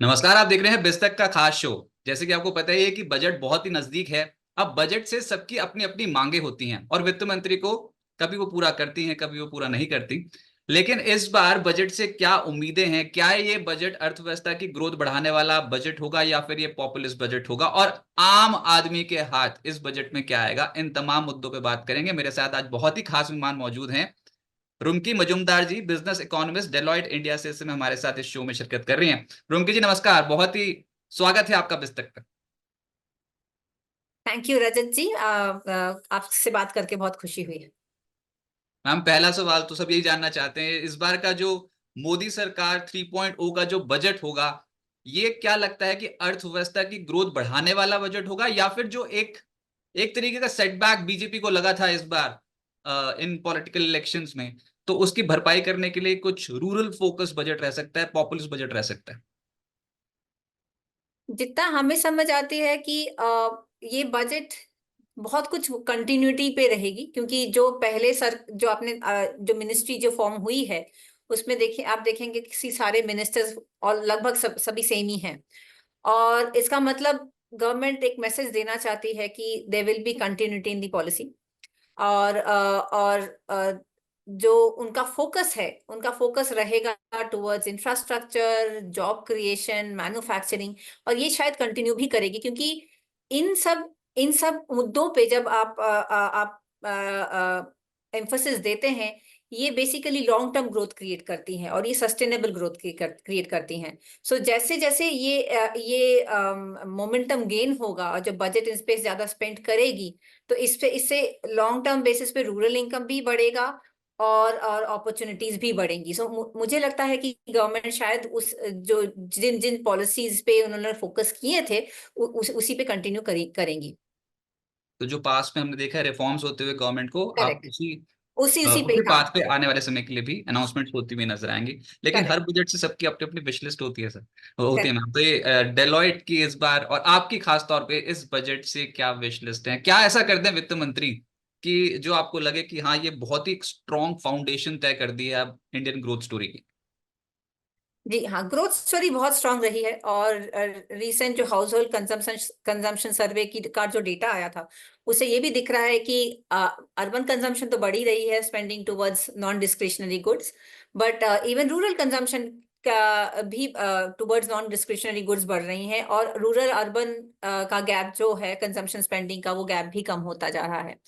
नमस्कार। आप देख रहे हैं बिस्तक का खास शो। जैसे कि आपको पता ही है कि बजट बहुत ही नजदीक है। अब बजट से सबकी अपनी अपनी मांगे होती हैं और वित्त मंत्री को कभी वो पूरा करती हैं, कभी वो पूरा नहीं करती। लेकिन इस बार बजट से क्या उम्मीदें हैं? क्या ये बजट अर्थव्यवस्था की ग्रोथ बढ़ाने वाला बजट होगा या फिर ये पॉपुलिस्ट बजट होगा? और आम आदमी के हाथ इस बजट में क्या आएगा? इन तमाम मुद्दों पे बात करेंगे। मेरे साथ आज बहुत ही खास मेहमान मौजूद हैं। रुमकी मजूमदार जी, बिजनेस इकोनॉमिस्ट, डेलॉयट इंडिया से इस समय हमारे साथ इस शो में शिरकत कर रही हैं। रुमकी जी नमस्कार, बहुत ही स्वागत है आपका बिस्तक पर। थैंक यू रजत जी। आपसे बात करके बहुत खुशी हुई। मैम, पहला सवाल तो सब यही जानना चाहते हैं, इस बार का जो मोदी सरकार 3.0 का जो बजट होगा, ये क्या लगता है कि अर्थव्यवस्था की ग्रोथ बढ़ाने वाला बजट होगा या फिर जो एक एक तरीके का सेटबैक बीजेपी को लगा था इस बार इन पॉलिटिकल इलेक्शंस में, तो उसकी भरपाई करने के लिए कुछ रूरल फोकस बजट रह सकता है, पॉपुलिस्ट बजट रह सकता है? जितना हमें समझ आती है कि ये बजट बहुत कुछ कंटिन्यूटी पे रहेगी, क्योंकि जो पहले जो आपने जो मिनिस्ट्री जो फॉर्म हुई है, उसमें देखिए, आप देखेंगे किसी सारे मिनिस्टर्स और लगभग सभी सेम ही हैं। और इसका मतलब गवर्नमेंट एक मैसेज देना चाहती है कि there will be continuity in the policy. और जो उनका फोकस रहेगा towards infrastructure, job creation, manufacturing. और ये शायद कंटिन्यू भी करेगी, क्योंकि इन सब मुद्दों पे जब आप एम्फोसिस देते हैं, ये basically long term growth create करती हैं और ये सस्टेनेबल ग्रोथ क्रिएट करती हैं। सो जैसे जैसे ये मोमेंटम गेन होगा और जब बजट इन पे ज्यादा स्पेंड करेगी, तो इससे लॉन्ग टर्म बेसिस पे रूरल इनकम भी बढ़ेगा और अपॉर्चुनिटीज भी बढ़ेंगी। सो मुझे लगता है कि गवर्नमेंट शायद उस जो जिन जिन पॉलिसीज पे उन्होंने फोकस किए थे, उसी पे कंटिन्यू करेंगी। तो जो पास में हमने देखा है रिफॉर्म्स होते हुए गवर्नमेंट को, आप करेक्ट। उसी पे उसी हाँ। बात पे आने वाले समय के लिए भी अनाउंसमेंट्स होती हुई नजर आएंगी। लेकिन हर करेक्ट। बजट से सबकी अपनी अपनी विश लिस्ट होती है सर, होती है करेक्ट। मैम। तो ये डेलॉइट की इस बार और आपकी खास तौर पे इस बजट से क्या विश लिस्ट है? क्या ऐसा कर दें वित्त मंत्री कि जो आपको लगे कि हाँ, ये बहुत ही स्ट्रॉन्ग फाउंडेशन तय कर दी है अब इंडियन ग्रोथ स्टोरी की? जी हाँ, ग्रोथ स्टोरी बहुत स्ट्रांग रही है। और रीसेंट जो हाउस होल्ड कंजम्पशन सर्वे की का जो डेटा आया था, उससे ये भी दिख रहा है कि अर्बन कंजम्पशन तो बढ़ ही रही है, spending towards non discretionary goods. But even rural consumption का भी टुवर्ड्स नॉन डिस्क्रिशनरी गुड्स बढ़ रही हैं, और रूरल अर्बन का गैप जो है कंजम्पशन स्पेंडिंग का, वो गैप भी कम होता जा रहा है।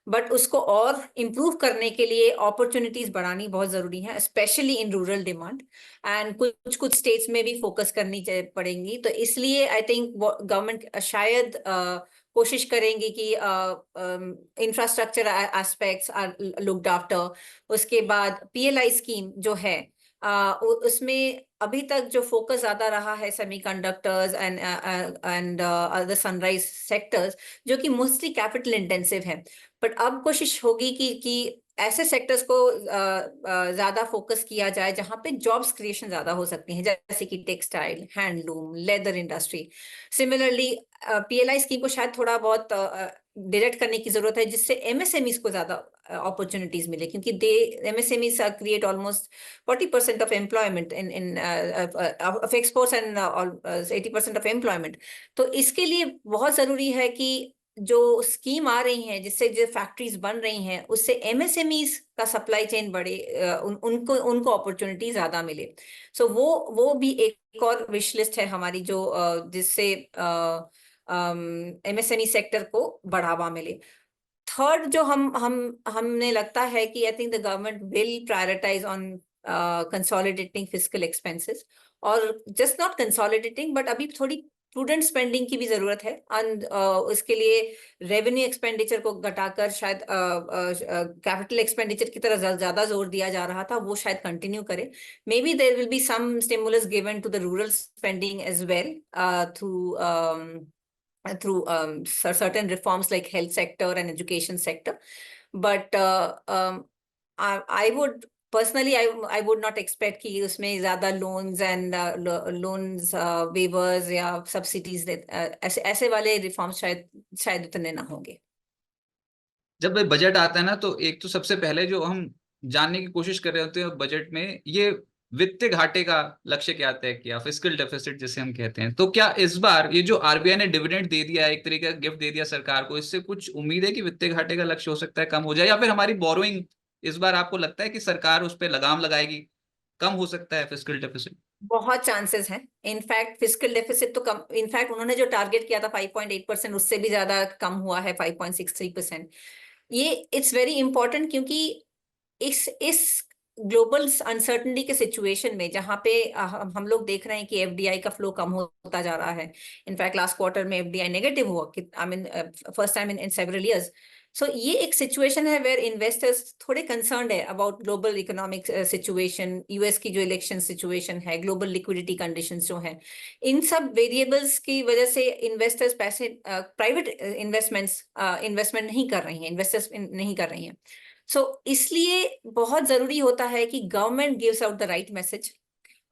बट उसको और इम्प्रूव करने के लिए अपॉर्चुनिटीज बढ़ानी बहुत जरूरी है, specially in rural demand. And कुछ कुछ स्टेट्स में भी फोकस करनी पड़ेंगी। तो इसलिए आई थिंक गवर्नमेंट शायद कोशिश करेंगी कि infrastructure aspects are looked after. उसके बाद पीएलआई स्कीम जो है, उसमें अभी तक जो फोकस ज्यादा रहा है semiconductors and other sunrise sectors, जो कि मोस्टली कैपिटल इंटेंसिव है। बट अब कोशिश होगी कि ऐसे सेक्टर्स को ज्यादा फोकस किया जाए जहां पे जॉब्स क्रिएशन ज्यादा हो सकती हैं, जैसे कि textile, handloom, leather industry. Similarly PLI scheme को शायद थोड़ा बहुत डायरेक्ट करने की जरूरत है, जिससे एमएसएमईज को ज्यादा अपॉर्चुनिटीज मिले, क्योंकि they MSMEs create almost 40% of employment in of exports and 80% of employment. तो इसके लिए बहुत जरूरी है कि जो स्कीम आ रही है, जिससे जो फैक्ट्रीज बन रही हैं, उससे एमएसएमईज का सप्लाई चेन बढ़े, उनको अपॉर्चुनिटी ज्यादा मिले। सो वो भी एक और विश लिस्ट है हमारी, जो जिससे एमएसएमई सेक्टर को बढ़ावा मिले। थर्ड, जो हमने लगता है कि I think the government will prioritize on consolidating fiscal expenses. और जस्ट नॉट कंसोलिडेटिंग, बट अभी थोड़ी प्रूडेंट स्पेंडिंग की भी जरूरत है। एंड उसके लिए रेवेन्यू एक्सपेंडिचर को घटाकर शायद कैपिटल एक्सपेंडिचर की तरफ ज्यादा जोर दिया जा रहा था, वो शायद कंटिन्यू करे। Maybe there will be some stimulus given to the rural spending as well, through certain reforms like health sector and education sector. But I would personally, I would not expect कि उसमें ज्यादा loans and loans waivers या subsidies ऐसे ऐसे वाले reforms शायद उतने ना होंगे। जब बजट आता है ना, तो एक तो सबसे पहले जो हम जानने की कोशिश कर रहे होते हैं बजट में, ये वित्तीय घाटे का लक्ष्य क्या तय किया, फिस्कल डेफिसिट जिसे हम कहते हैं। तो क्या इस बार ये जो आरबीआई ने डिविडेंड दे दिया है, एक तरीके का गिफ्ट दे दिया सरकार को, इससे कुछ उम्मीद है कि वित्तीय घाटे का लक्ष्य हो सकता है कम हो जाए, या फिर हमारी बोरोइंग इस बार आपको लगता है कि सरकार उस पर लगाम लगाएगी, कम हो सकता है फिस्कल डेफिसिट? बहुत चांसेस हैं। इनफैक्ट फिस्कल डेफिसिट तो कम, इनफैक्ट उन्होंने जो टारगेट किया था 5.8%, उससे भी ज्यादा कम हुआ है, 5.63%। ये इट्स वेरी इंपॉर्टेंट, क्योंकि इस ग्लोबल अनसर्टनिटी के सिचुएशन में, जहां पे हम लोग देख रहे हैं कि एफडीआई का फ्लो कम होता जा रहा है। इनफैक्ट लास्ट क्वार्टर में एफडीआई नेगेटिव हुआ, I mean first time in several years. So ये एक सिचुएशन है वेयर इन्वेस्टर्स थोड़े कंसर्न्ड है about global economic situation, US की जो इलेक्शन सिचुएशन है, ग्लोबल लिक्विडिटी कंडीशंस जो हैं, इन सब वेरिएबल्स की वजह से इन्वेस्टर्स पैसे, प्राइवेट इन्वेस्टमेंट नहीं कर रही हैं, इन्वेस्टर्स नहीं कर रही हैं। सो इसलिए बहुत जरूरी होता है कि government gives out the right message,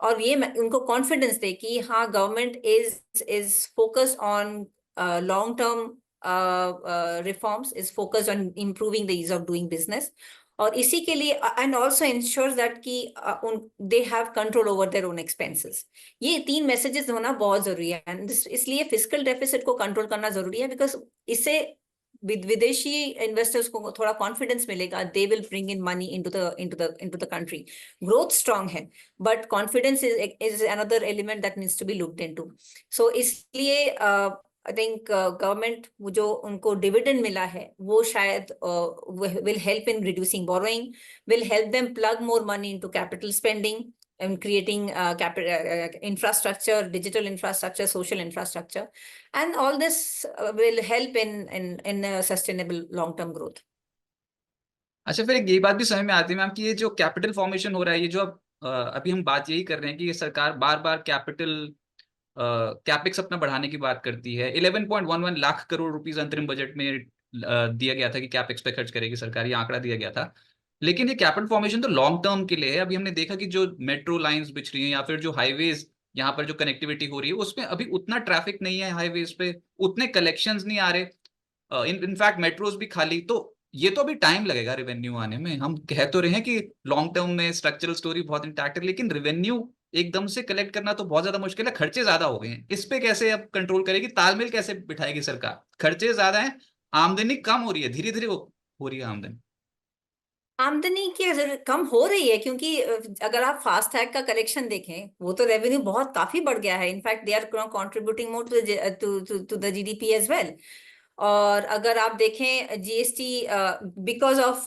और ये उनको कॉन्फिडेंस दे कि हाँ, government is focused on long term reforms, is focused on improving the ease of doing business. और इसी के लिए एंड ऑल्सो इंश्योर्स दैट कि they have control over their own expenses. ये तीन मैसेजेस होना बहुत जरूरी है, एंड इसलिए फिस्कल डेफिसिट को कंट्रोल करना जरूरी है, बिकॉज इससे विदेशी इन्वेस्टर्स को थोड़ा कॉन्फिडेंस मिलेगा, they will bring in money into the country. Growth strong है, but confidence is another element that needs to be looked into. So इसलिए आई थिंक गवर्नमेंट जो उनको डिविडेंड मिला है, वो शायद will help in reducing borrowing, will help them plug more money into capital spending and creating infrastructure, digital infrastructure, social infrastructure, and all this will help in sustainable long term growth. अच्छा, फिर एक ये बात भी समझ में आती है मैम कि ये जो कैपिटल फॉर्मेशन हो रहा है, ये जो अब अभी हम बात यही कर रहे हैं कि ये सरकार बार बार कैपिटल कैपेक्स अपना बढ़ाने की बात करती है। 11.11 लाख करोड़ रुपीस अंतरिम बजट में दिया गया था कि कैपेक्स पे खर्च करेगी सरकार, ये आंकड़ा दिया गया था। लेकिन ये कैपिटल फॉर्मेशन तो लॉन्ग टर्म के लिए है। अभी हमने देखा कि जो मेट्रो लाइंस बिछ रही हैं या फिर जो हाईवेज, यहाँ पर जो कनेक्टिविटी हो रही है, उसमें अभी उतना ट्रैफिक नहीं है, हाईवेज पे उतने कलेक्शंस नहीं आ रहे, इनफैक्ट मेट्रोज भी खाली। तो ये तो अभी टाइम लगेगा रेवेन्यू आने में। हम कह तो रहे हैं कि लॉन्ग टर्म में स्ट्रक्चरल स्टोरी बहुत इंटैक्ट है, लेकिन रेवेन्यू एकदम से कलेक्ट करना तो बहुत ज्यादा मुश्किल है। खर्चे ज्यादा हो गए हैं, इस पे कैसे अब कंट्रोल करेगी, तालमेल कैसे बिठाएगी सरकार? खर्चे ज्यादा हैं, आमदनी कम हो रही है, धीरे धीरे हो रही है आमदनी। आमदनी की कम हो रही है, क्योंकि अगर आप फास्ट टैग का कलेक्शन देखें, वो तो रेवेन्यू बहुत काफी बढ़ गया है। In fact they are contributing more to the GDP as well. और अगर आप देखें GST, because of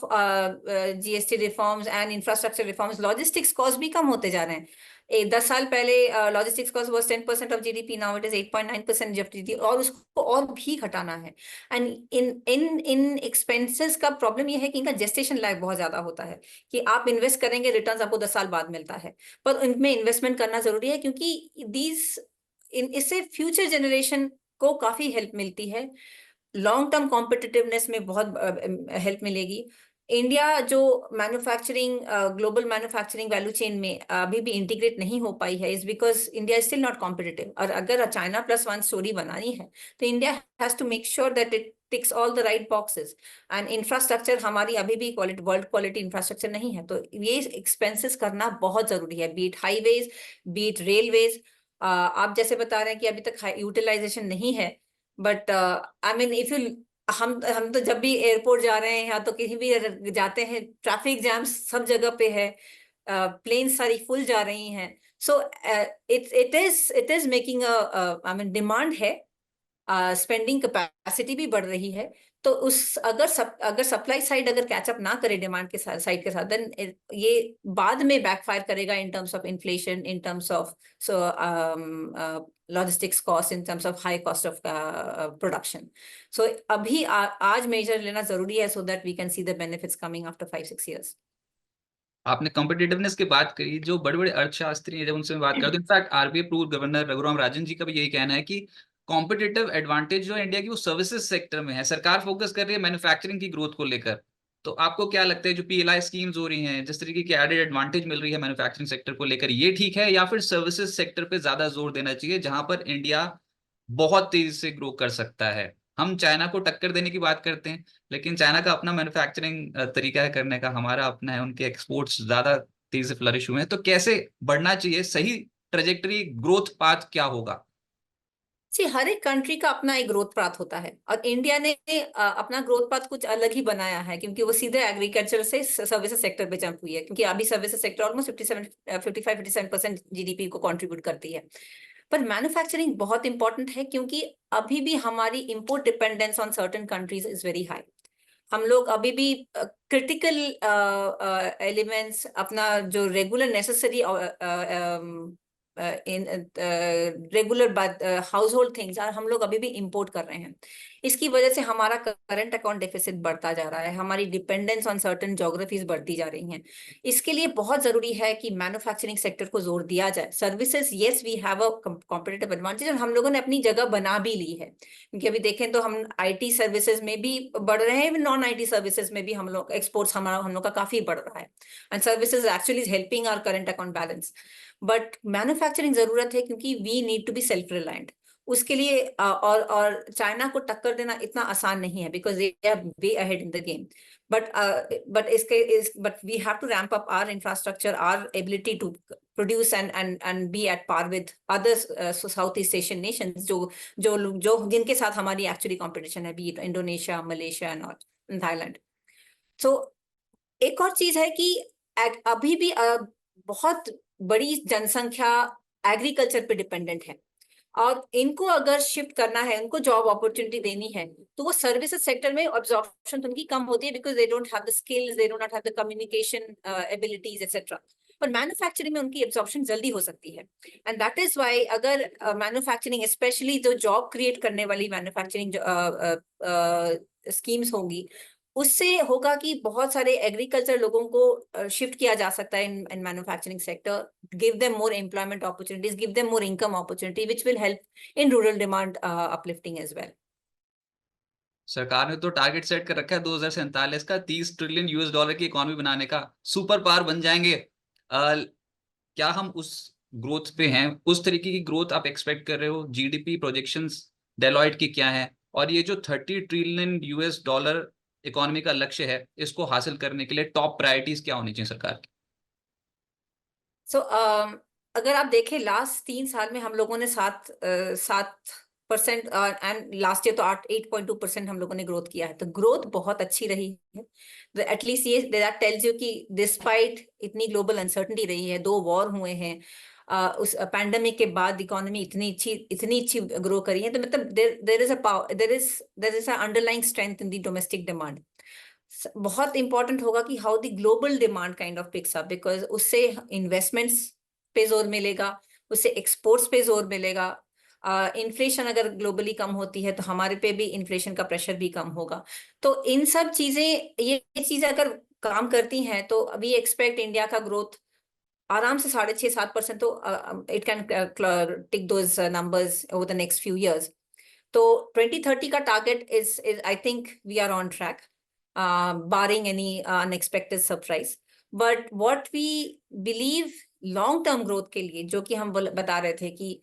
GST reforms and infrastructure reforms, logistics cost भी कम होते जा रहे हैं। 10 साल पहले logistics cost was 10% of GDP, now it is 8.9% of GDP, और उसको और भी घटाना है। And in in in expenses का प्रॉब्लम ये है कि इनका जेस्टेशन लाइफ बहुत ज्यादा होता है, कि आप इन्वेस्ट करेंगे, रिटर्न्स आपको 10 साल बाद मिलता है। पर इनमें इन्वेस्टमेंट करना जरूरी है, क्योंकि इससे फ्यूचर जनरेशन को काफी हेल्प मिलती है, लॉन्ग टर्म कॉम्पिटिटिवनेस में बहुत हेल्प मिलेगी। इंडिया जो manufacturing, global manufacturing value chain में अभी भी इंटीग्रेट नहीं हो पाई है, is because India is still not competitive. और अगर चाइना प्लस वन स्टोरी बनानी है, तो India has to make sure that it ticks all the right boxes. And infrastructure हमारी अभी भी वर्ल्ड क्वालिटी इंफ्रास्ट्रक्चर नहीं है, तो ये एक्सपेंसेस करना बहुत जरूरी है, बीट हाईवेज, बीट रेलवेज। आप जैसे बता रहे हैं कि अभी तक यूटिलाइजेशन नहीं है, but I mean if you, हम तो जब भी एयरपोर्ट जा रहे हैं या तो कहीं भी जाते हैं, ट्रैफिक जैम सब जगह पे है, प्लेन सारी फुल जा रही हैं। So it is making I mean demand है, स्पेंडिंग कैपेसिटी भी बढ़ रही है। तो उस अगर सप्लाई साइड अगर कैचअप ना करे डिमांड के साथ, साइड के साथ, देन ये बाद में बैकफायर करेगा in terms of inflation, in terms of logistics cost, in terms of high cost of production. So अभी आज मेजर लेना जरूरी है, so that we can see the benefits coming after 5-6 years। आपने कॉम्पिटिटिवनेस की बात करी, जो बड़े बड़े अर्थशास्त्री हैं जब उनसे मैं बात करता हूँ, इनफैक्ट आरबीआई पूर्व गवर्नर रघुराम राजन जी का भी यही कहना है कि कॉम्पिटिटिव एडवांटेज जो इंडिया की वो सर्विसेज सेक्टर में है। सरकार फोकस कर रही है मैन्युफैक्चरिंग की ग्रोथ को लेकर। तो आपको क्या लगता है, जो पीएलआई स्कीम्स हो रही हैं, जिस तरीके की एडेड एडवांटेज मिल रही है मैन्युफैक्चरिंग सेक्टर को लेकर, ये ठीक है, या फिर सर्विसेज सेक्टर पे ज्यादा जोर देना चाहिए जहां पर इंडिया बहुत तेजी से ग्रो कर सकता है? हम चाइना को टक्कर देने की बात करते हैं, लेकिन चाइना का अपना मैन्युफैक्चरिंग तरीका है करने का, हमारा अपना है, उनके एक्सपोर्ट्स ज्यादा तेजी से फ्लरिश हुए हैं, तो कैसे बढ़ना चाहिए, सही ट्रेजेक्टरी, ग्रोथ पाथ क्या होगा? जी, हर एक कंट्री का अपना एक ग्रोथ पाथ होता है और इंडिया ने अपना ग्रोथ पाथ कुछ अलग ही बनाया है, क्योंकि वो सीधे एग्रीकल्चर से सर्विसेज सेक्टर पे जंप हुई है, क्योंकि अभी सर्विसेज सेक्टर ऑलमोस्ट 57% जीडीपी को कंट्रीब्यूट करती है। पर मैन्युफैक्चरिंग बहुत इंपॉर्टेंट है, क्योंकि अभी भी हमारी import dependence on certain countries is very high. हम लोग अभी भी क्रिटिकल एलिमेंट्स, अपना जो regular necessary in regular house hold things हम लोग अभी भी इंपोर्ट कर रहे हैं। इसकी वजह से हमारा करंट अकाउंट डेफिसिट बढ़ता जा रहा है, हमारी डिपेंडेंस ऑन सर्टेन ज्योग्राफीज बढ़ती जा रही हैं। इसके लिए बहुत जरूरी है कि मैन्युफैक्चरिंग सेक्टर को जोर दिया जाए। Services, yes we have a competitive advantage, और हम लोगों ने अपनी जगह बना भी ली है, क्योंकि अभी देखें तो हम आईटी सर्विसेज में भी बढ़ रहे हैं, नॉन आईटी सर्विसेज में भी हम लोग एक्सपोर्ट्स हम लोग का काफी बढ़ रहा है, and services actually helping our current account balance. But manufacturing जरूरत है, क्योंकि we need to be self reliant. उसके लिए और चाइना को टक्कर देना इतना आसान नहीं है, because they are way ahead in the game. But we have to ramp up our infrastructure, our ability to produce and be at par with other south east Asian nations, जो जिनके साथ हमारी एक्चुअली कंपटीशन है, be it Indonesia, Malaysia and Thailand. So एक और चीज है कि अभी भी बहुत बड़ी जनसंख्या एग्रीकल्चर पे डिपेंडेंट है, और इनको अगर शिफ्ट करना है, उनको जॉब अपॉर्चुनिटी देनी है, तो वो सर्विसेज सेक्टर में अब्जॉर्प्शन उनकी कम होती है, because they don't have the skills, they don't have the communication abilities etcetera. पर मैन्युफैक्चरिंग में उनकी एब्जॉर्प्शन जल्दी हो सकती है, एंड दैट इज व्हाई अगर मैन्युफैक्चरिंग, स्पेशली जो जॉब क्रिएट करने वाली मैन्युफैक्चरिंग स्कीम्स होंगी, उससे होगा कि बहुत सारे एग्रीकल्चर लोगों को शिफ्ट किया जा सकता है in manufacturing sector, give them more employment opportunities, give them more income opportunity, which will help in rural demand uplifting as well. सरकार ने तो टारगेट सेट कर रखा है 2047 का, 30 ट्रिलियन यूएस डॉलर की इकोनॉमी बनाने का, सुपर पावर बन जाएंगे। क्या हम उस ग्रोथ पे हैं? उस तरीके की ग्रोथ आप एक्सपेक्ट कर रहे हो? जीडीपी प्रोजेक्शंस डेलॉयट की क्या है? और ये जो 30 ट्रिलियन यूएस डॉलर इकोनॉमी का लक्ष्य है, इसको हासिल करने के लिए टॉप प्रायोरिटीज क्या होनी चाहिए सरकार की? So, अगर आप देखें लास्ट 3 साल में हम लोगों ने 7% एंड लास्ट ईयर तो 8.2% हम लोगों ने ग्रोथ किया है, तो ग्रोथ बहुत अच्छी रही है। एटलीस्ट ये दैट टेल्स यू कि डिस्पाइट इतनी ग्लोबल अनसर्टनिटी रही है, 2 वॉर हुए हैं, उस पैंडेमिक के बाद इकोनॉमी इतनी अच्छी ग्रो करी है, तो मतलब there is a underlying strength in the domestic demand. बहुत इंपॉर्टेंट होगा कि how the global demand kind of picks up, because उससे इन्वेस्टमेंट्स पे जोर मिलेगा, उससे एक्सपोर्ट्स पे जोर मिलेगा। इन्फ्लेशन अगर ग्लोबली कम होती है, तो हमारे पे भी इन्फ्लेशन का प्रेशर भी कम होगा। तो इन सब चीजें, ये चीजें अगर काम करती हैं, तो अभी एक्सपेक्ट इंडिया का ग्रोथ आराम से 6.5-7%, तो it can tick those numbers over the next few years. तो 2030 का target is I think we are on track, barring any unexpected surprise. But what we believe long term growth के लिए, जो कि हम बता रहे थे कि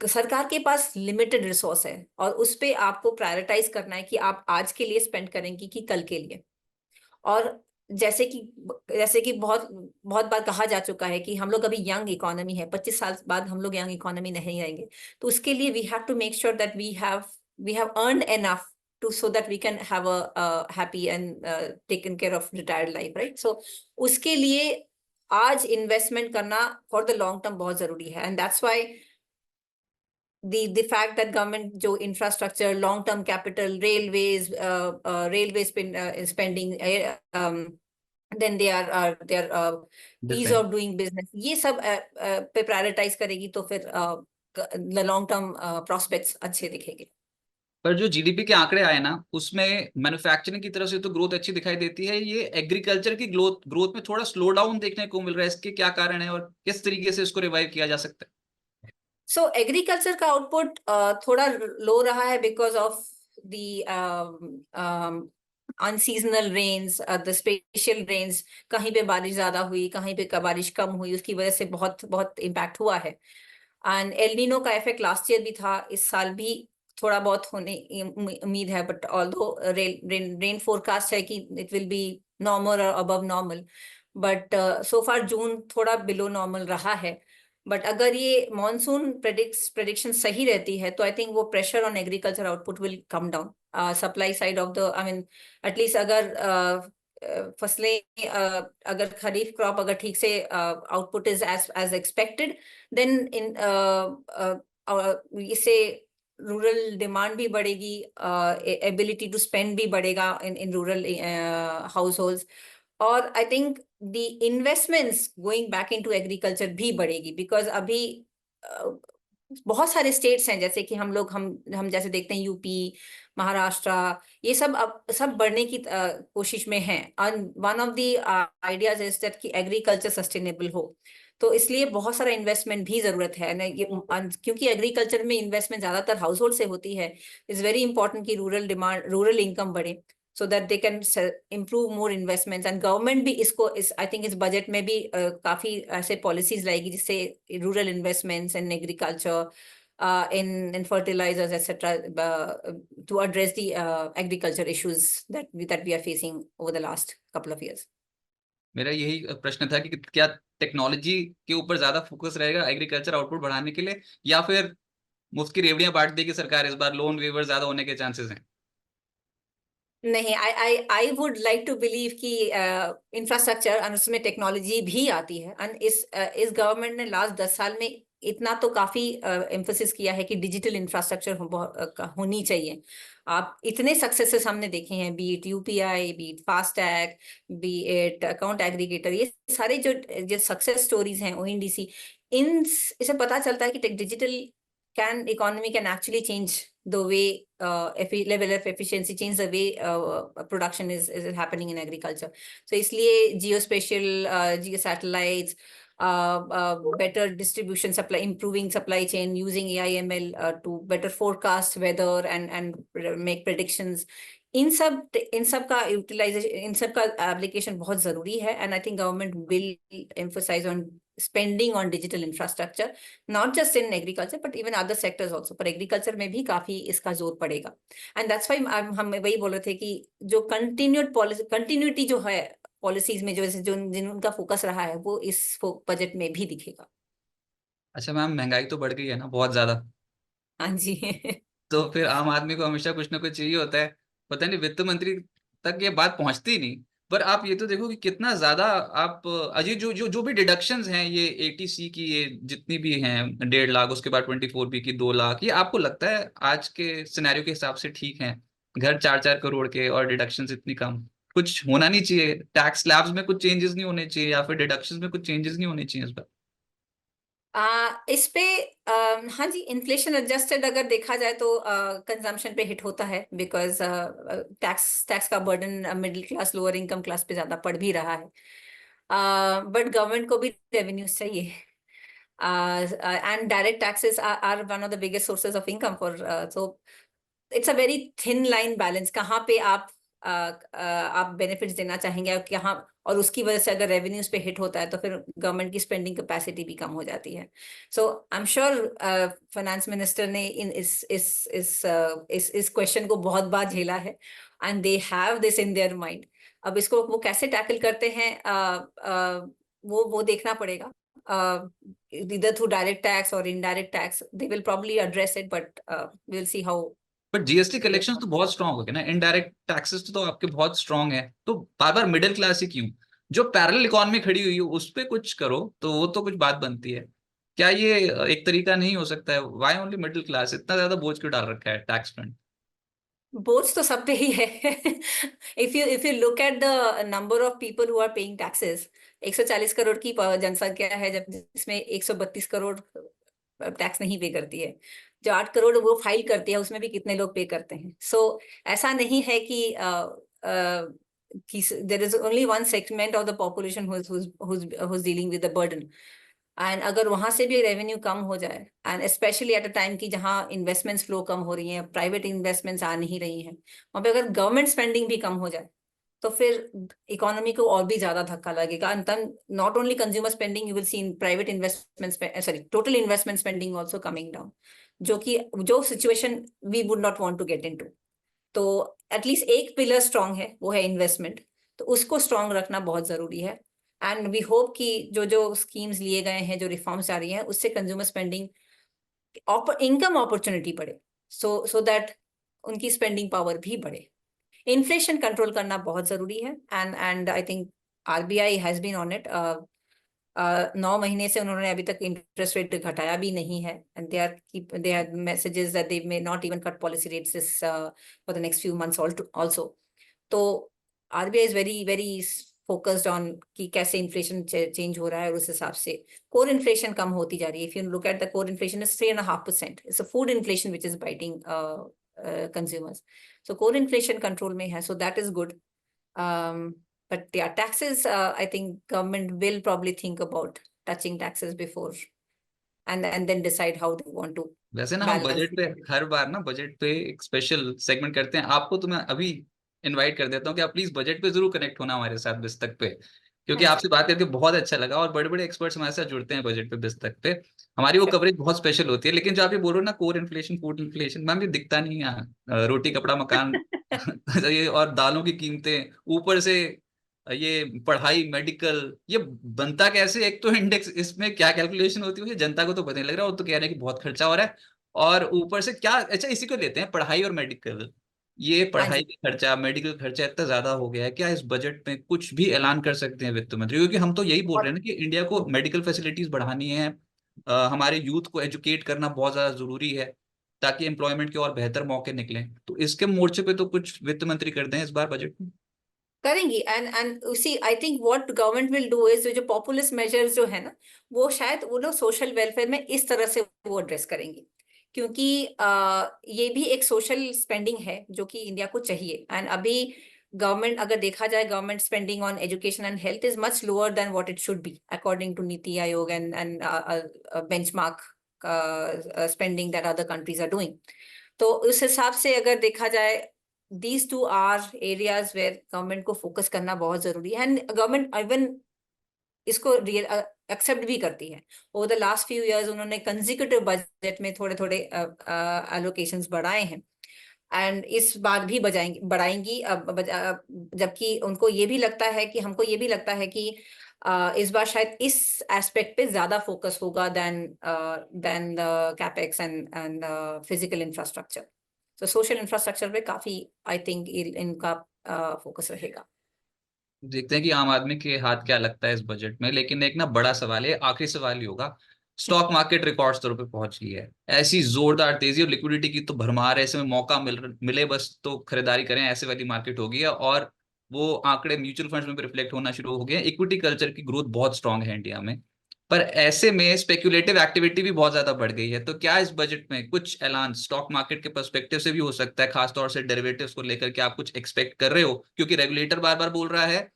सरकार के पास लिमिटेड रिसोर्स है, और उस पे आपको प्रायोरिटाइज करना है कि आप आज के लिए स्पेंड करेंगे कि कल के लिए। और जैसे कि बहुत बहुत बार कहा जा चुका है कि हम लोग अभी यंग इकोनॉमी है, 25 साल बाद हम लोग यंग इकोनॉमी नहीं रहेंगे, तो उसके लिए we have to make sure that we have earn enough to so that we can have a happy and taken care of retired life, right? So उसके लिए आज इन्वेस्टमेंट करना फॉर द लॉन्ग टर्म बहुत जरूरी है, and that's why the fact that government जो infrastructure, long term capital, railways spending, then they are ease of doing business, ये सब पे प्रायोरिटाइज करेगी, तो फिर लॉन्ग टर्म प्रोस्पेक्ट्स अच्छे दिखेंगे। पर जो जीडीपी के आंकड़े आए ना, उसमें मैन्युफैक्चरिंग की तरफ से तो ग्रोथ अच्छी दिखाई देती है, ये एग्रीकल्चर की ग्रोथ में थोड़ा स्लो डाउन देखने को मिल रहा है। इसके क्या कारण है और किस तरीके से इसको रिवाइव किया जा सकता है? सो एग्रीकल्चर का आउटपुट थोड़ा लो रहा है, because of the unseasonal rains, the special rains. कहीं पे बारिश ज्यादा हुई, कहीं पे बारिश कम हुई, उसकी वजह से बहुत बहुत इम्पैक्ट हुआ है। एंड एल नीनो का इफेक्ट लास्ट ईयर भी था, इस साल भी थोड़ा बहुत होने उम्मीद है, बट ऑल्दो रेन फोरकास्ट है कि इट विल बी नॉर्मल और अबव नॉर्मल, बट सो फार जून थोड़ा बिलो नॉर्मल रहा है। बट अगर ये मॉनसून प्रेडिक्शन सही रहती है तो आई थिंक वो pressure on agriculture output will come down. Supply side of the, I mean at least अगर फसलें अगर खरीफ क्रॉप अगर ठीक से output is as expected, then in इससे रूरल डिमांड भी बढ़ेगी, एबिलिटी टू स्पेंड भी बढ़ेगा इन रूरल हाउस होल्ड, और आई think the investments going back into agriculture भी बढ़ेगी। बिकॉज अभी बहुत सारे स्टेट्स हैं, जैसे कि हम जैसे देखते हैं यूपी, महाराष्ट्र, ये सब अब सब बढ़ने की कोशिश में हैं। One of the ideas is that कि एग्रीकल्चर सस्टेनेबल हो, तो इसलिए बहुत सारा इन्वेस्टमेंट भी जरूरत है ना ये, क्योंकि एग्रीकल्चर में इन्वेस्टमेंट ज्यादातर हाउस होल्ड से होती है। इट्स वेरी इंपॉर्टेंट कि रूरल इनकम बढ़े, so that they can improve more investments, and government भी इसको I think इस बजट में भी काफी ऐसे पॉलिसीज लाएगी जिससे rural investments in agriculture, in fertilizers etc., to address the agriculture issues that we are facing over the last couple of years. मेरा यही प्रश्न था कि क्या टेक्नोलॉजी के ऊपर ज्यादा फोकस रहेगा एग्रीकल्चर आउटपुट बढ़ाने के लिए, या फिर मुफ्त की रेवड़ियां बांट देगी सरकार इस बार, लोन वेवर ज्यादा होने के चांसेस हैं? नहीं, I would like to believe कि इंफ्रास्ट्रक्चर और उसमें टेक्नोलॉजी भी आती है। एंड इस गवर्नमेंट ने लास्ट 10 साल में इतना तो काफी एम्फोसिस किया है कि डिजिटल इंफ्रास्ट्रक्चर होनी चाहिए। आप इतने सक्सेसेस हमने देखे हैं, B it UPI, B it FASTag, B it account aggregator, ये सारे जो सक्सेस स्टोरीज हैं ओएनडीसी, इन इसे पता चलता है कि digital economy can actually change the way level of efficiency, change the way production is happening in agriculture. So इसलिए geospatial, geosatellites, better distribution supply, improving supply chain using AI/ML to better forecast weather and make predictions, इन सब का utilisation, इन सब का application बहुत जरूरी है। And I think government will emphasize on spending on digital infrastructure, not just in agriculture but even other sectors also, पर agriculture में भी काफी इसका जोर पड़ेगा। एंड दैट्स व्हाई हम वही बोल रहे थे कि जो कंटिन्यूटी जो है पॉलिसीज में, जो जिनका फोकस रहा है, वो इस बजट में भी दिखेगा। अच्छा मैम, महंगाई तो बढ़ गई है ना बहुत ज्यादा, हाँ जी। तो फिर आम आदमी को हमेशा कुछ ना कुछ चाहिए होता है। पता नहीं वित्त मंत्री तक ये बात पहुंचती नहीं, पर आप ये तो देखो कि कितना ज्यादा आप अजय जो जो जो भी डिडक्शंस हैं, ये एटीसी की ये जितनी भी हैं 1.5 लाख, उसके बाद 24B की 2 लाख, ये आपको लगता है आज के सिनेरियो के हिसाब से ठीक है? घर 4-4 करोड़ के और डिडक्शंस इतनी कम, कुछ होना नहीं चाहिए? टैक्स स्लैब्स में कुछ चेंजेस नहीं होने चाहिए, या फिर डिडक्शंस में कुछ चेंजेस नहीं होने चाहिए इस बार? इस पे हाँ जी, इन्फ्लेशन एडजस्टेड अगर देखा जाए तो कंजम्पशन पे हिट होता है, बिकॉज टैक्स का burden middle class, lower income class पे ज्यादा पड़ भी रहा है। बट गवर्नमेंट को भी रेवेन्यूज चाहिए, and direct taxes are one of the biggest sources of income for, so it's a very thin line balance, कहाँ पे आप बेनिफिट्स देना चाहेंगे और कहाँ, और उसकी वजह से अगर रेवेन्यूज पे हिट होता है तो फिर गवर्नमेंट की स्पेंडिंग कैपेसिटी भी कम हो जाती है। So I am sure finance minister ने इस क्वेश्चन को बहुत बार झेला है, and they have this in their mind. अब इसको वो कैसे टैकल करते हैं, वो देखना पड़ेगा। Either through direct tax or indirect tax, they will probably address it, but we'll see how. But GST collection तो बहुत स्ट्रांग हो गए ना, इनडायरेक्ट टैक्सेस तो आपके बहुत स्ट्रांग है, तो बार बार मिडिल क्लास ही क्यों? जो पैरेलल इकोनॉमी खड़ी हुई है उस पे कुछ करो, तो वो तो कुछ बात बनती है। क्या ये एक तरीका नहीं हो सकता है? Why only middle class? इतना ज्यादा बोझ क्यों डाल रखा है टैक्स फ्रंट? बोझ तो सब पे ही है। if you look at the number of people who are paying taxes, 140 crore की जनसंख्या है, जब जिसमें 132 करोड़ टैक्स नहीं पे करती है। जो 8 करोड़ वो फाइल करती है, उसमें भी कितने लोग पे करते हैं। सो ऐसा नहीं है कि there is only one segment of the population who's dealing with the burden, and अगर वहां से भी रेवेन्यू कम हो जाए, and specially at a time की जहां इन्वेस्टमेंट्स फ्लो कम हो रही हैं, प्राइवेट इन्वेस्टमेंट्स आ नहीं रही हैं, वहां पे अगर गवर्नमेंट स्पेंडिंग भी कम हो जाए तो फिर इकोनॉमी को और भी ज्यादा धक्का लगेगा। And then not only consumer spending, you will see in private investment, sorry, total investment spending also coming down, जो situation we would not want to get into. तो एटलीस्ट एक पिलर स्ट्रांग है, वो है इन्वेस्टमेंट, तो उसको strong रखना बहुत जरूरी है। एंड वी होप कि जो जो स्कीम्स लिए गए हैं, जो रिफॉर्म्स आ रही हैं, उससे कंज्यूमर स्पेंडिंग, इनकम अपॉर्चुनिटी बढ़े, सो दैट उनकी स्पेंडिंग पावर भी बढ़े। इन्फ्लेशन कंट्रोल करना बहुत जरूरी है, and I think RBI has been on it. 9 महीने से उन्होंने अभी तक इंटरेस्ट रेट घटाया भी नहीं है, and they are messages that they may not even cut policy rates this for the next few months also. तो RBI is very very focused on कि कैसे इन्फ्लेशन चेंज हो रहा है, और उस हिसाब से कोर इन्फ्लेशन कम होती जा रही है। If you look at the core inflation is 3.5%, it's a food inflation which is biting consumers. So core inflation control may have, so that is good. But yeah, taxes, I think government will probably think about touching taxes before, and then decide how they want to वैसे ना हम balance budget पे it. हर बार ना budget पे एक special segment करते हैं, आपको तो मैं अभी इनवाइट कर देता हूँ कि आप प्लीज बजट पे जरूर कनेक्ट होना हमारे साथ बिस्तक पे, क्योंकि हाँ जी। आपसे बात करके बहुत अच्छा लगा। और बड़े बड़े एक्सपर्ट्स हमारे साथ जुड़ते हैं बजट पे बिस्तक पे, हमारी वो Sure. कवरेज बहुत स्पेशल होती है। लेकिन जो आप ये बोल रहे हो ना core inflation food inflation, ma'am ये दिखता नहीं है यहाँ। रोटी कपड़ा मकान ये और दालों की कीमतें, ऊपर से ये पढ़ाई मेडिकल, ये बनता कैसे? एक तो इंडेक्स, इसमें क्या कैलकुलेशन होती है मुझे जनता को तो पता नहीं लग रहा, वो तो कह रहे हैं कि बहुत खर्चा हो रहा है। और ऊपर से क्या, अच्छा इसी को लेते हैं पढ़ाई और मेडिकल, ये हाँ पढ़ाई जी। का खर्चा मेडिकल खर्चा इतना ज्यादा हो गया है, क्या इस बजट में कुछ भी ऐलान कर सकते हैं वित्त मंत्री? क्योंकि हम तो यही बोल रहे और हैं ना कि इंडिया को मेडिकल फैसिलिटीज बढ़ानी है, हमारे यूथ को एजुकेट करना बहुत ज्यादा जरूरी है ताकि एम्प्लॉयमेंट के और बेहतर मौके निकलें। तो इसके मोर्चे पे तो कुछ वित्त मंत्री कर दें इस बार बजट में। करेंगी, and see I think what government will do is, जो पॉपुलिस्ट मेजर्स जो है ना, वो शायद वो लोग सोशल वेलफेयर में इस तरह से वो एड्रेस करेंगे, क्योंकि ये भी एक सोशल स्पेंडिंग है जो कि इंडिया को चाहिए। एंड अभी गवर्नमेंट, अगर देखा जाए, government spending on education and health is much lower than what it should be according to Niti Aayog and benchmark spending that other countries are doing. तो उस हिसाब से अगर देखा जाए, these two are areas where government को फोकस करना बहुत जरूरी है, एंड गवर्नमेंट इवन इसको एक्सेप्ट भी करती है। Over the last few years उन्होंने कंसेक्यूटिव बजट में थोड़े थोड़े एलोकेशंस बढ़ाए हैं, एंड इस बार भी बढ़ाएंगी। जबकि उनको ये भी लगता है कि, हमको ये भी लगता है कि इस बार शायद इस एस्पेक्ट पे ज्यादा फोकस होगा then the capex and physical infrastructure. तो सोशल इंफ्रास्ट्रक्चर पे काफी आई थिंक इनका फोकस रहेगा। देखते हैं कि आम आदमी के हाथ क्या लगता है इस बजट में। लेकिन एक ना बड़ा सवाल है, आखिरी सवाल ही होगा, स्टॉक मार्केट रिकॉर्ड स्तरों पे पहुंच गई है, ऐसी जोरदार तेजी और लिक्विडिटी की तो भरमार है, ऐसे में मौका मिले बस तो खरीदारी करें, ऐसे वाली मार्केट हो गई है। और वो आंकड़े म्यूचुअल फंड्स में भी रिफ्लेक्ट होना शुरू हो गए। इक्विटी कल्चर की ग्रोथ बहुत स्ट्रांग है इंडिया में, पर ऐसे में स्पेक्युलेटिव एक्टिविटी भी बहुत ज्यादा बढ़ गई है। तो क्या इस बजट में कुछ ऐलान स्टॉक मार्केट के पर्सपेक्टिव से भी हो सकता है, खासतौर से डेरिवेटिव्स को लेकर के आप कुछ एक्सपेक्ट कर रहे हो? क्योंकि रेगुलेटर बार बार बोल रहा है,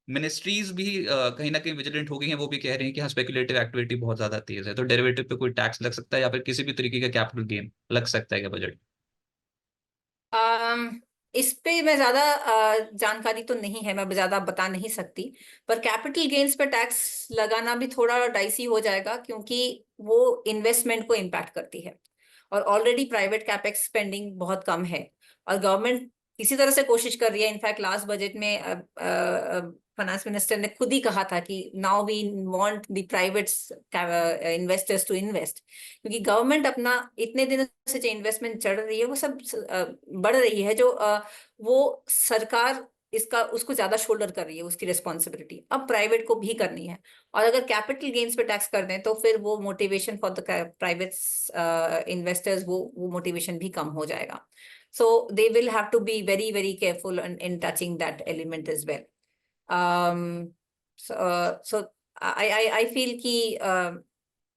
मिनिस्ट्रीज भी कहीं ना कहीं विजिलेंट हो गई हैं, वो भी कह रही हैं कि हाँ स्पेकुलेटिव एक्टिविटी बहुत ज्यादा तेज है। तो डेरिवेटिव पे कोई टैक्स लग सकता है या फिर किसी भी तरीके का कैपिटल गेन लग सकता है क्या बजट? अम, इस पे मैं ज्यादा जानकारी तो नहीं है, मैं ज्यादा बता नहीं सकती। पर कैपिटल गेन्स पे टैक्स लगाना भी थोड़ा डाइसी हो जाएगा, क्योंकि वो इन्वेस्टमेंट को इम्पैक्ट करती है, और ऑलरेडी प्राइवेट कैपेक्स स्पेंडिंग बहुत कम है। और गवर्नमेंट इसी तरह से कोशिश कर रही है। इनफैक्ट लास्ट बजट में फाइनेंस मिनिस्टर ने खुद ही कहा था कि now we want the private investors to invest, क्योंकि गवर्नमेंट अपना इतने दिनों से जो इन्वेस्टमेंट चढ़ रही है वो सब बढ़ रही है, जो वो सरकार इसका उसको ज्यादा शोल्डर कर रही है, उसकी रिस्पॉन्सिबिलिटी अब प्राइवेट को भी करनी है। और अगर कैपिटल गेन्स पे टैक्स कर दें तो फिर वो motivation for the private investors, वो मोटिवेशन भी कम हो जाएगा। So they will have to be very, very careful in touching that element as well. So I feel कि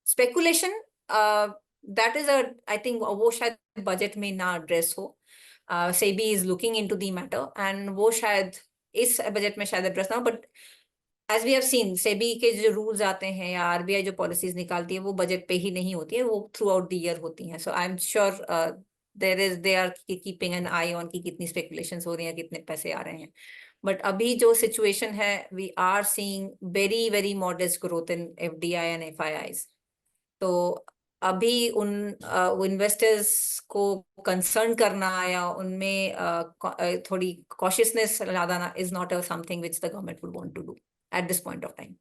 speculation, that is a, I think वो शायद बजट में ना address हो। SEBI is looking into the matter, and वो शायद इस budget में शायद एड्रेस ना हो। But as we have seen, SEBI के जो रूल्स आते हैं या आरबीआई जो पॉलिसीज निकालती है, वो बजट पे ही नहीं होती है, वो थ्रू आउट द ईयर होती हैं। So I am sure they are keeping an eye on कि कितनी स्पेकुलेशंस हो रही हैं, कितने पैसे आ रहे हैं। बट अभी जो सिचुएशन है, we are seeing very very modest growth in FDI and FIIs. तो अभी उन इन्वेस्टर्स को कंसर्न करना या उनमें थोड़ी कॉशियसनेस लाना is not a something which the government would want to do. at this point of time.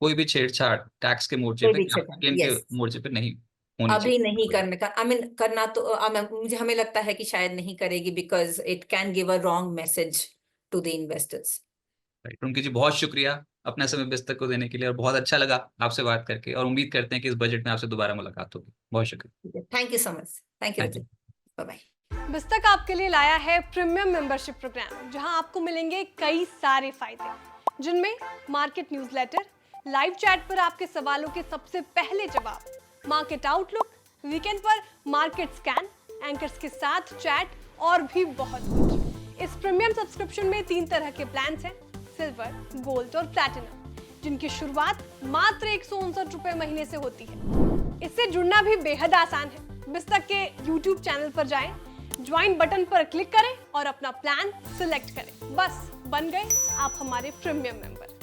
कोई भी छेड़छाड़ टैक्स के मोर्चे कोई पे, भी कैपिटल छेड़छाड़, गेन के yes. मोर्चे पे नहीं होनी अभी चाहिए। नहीं करने का, आई मीन करना तो मुझे हमें लगता है कि शायद नहीं करेगी, because it can give a wrong message to the investors. Right, उनकी जी बहुत शुक्रिया अपना समय बिस्तर को देने के लिए, और बहुत अच्छा लगा आपसे बात करके, और उम्मीद करते हैं कि इस बजट में आपसे दोबारा मुलाकात होगी। बहुत शुक्रिया। Thank you so much, thank you thank you. Rajat, bye bye. बिस्तक आपके लिए लाया है प्रीमियम मेंबरशिप प्रोग्राम, जहां आपको मिलेंगे कई सारे फायदे, जिनमें मार्केट न्यूज़लेटर, लाइव चैट पर आपके सवालों के सबसे पहले जवाब, मार्केट आउटलुक, वीकेंड पर मार्केट स्कैन, एंकर्स के साथ चैट और भी बहुत कुछ। इस प्रीमियम सब्सक्रिप्शन में 3 तरह के प्लान्स हैं, सिल्वर, गोल्ड और प्लैटिनम, जिनकी शुरुआत मात्र 159 रुपए महीने से होती है। इससे जुड़ना भी बेहद आसान है। बिस्तक के YouTube चैनल पर जाएं, ज्वाइन बटन पर क्लिक करें और अपना प्लान सिलेक्ट करें। बस बन गए आप हमारे प्रीमियम मेंबर।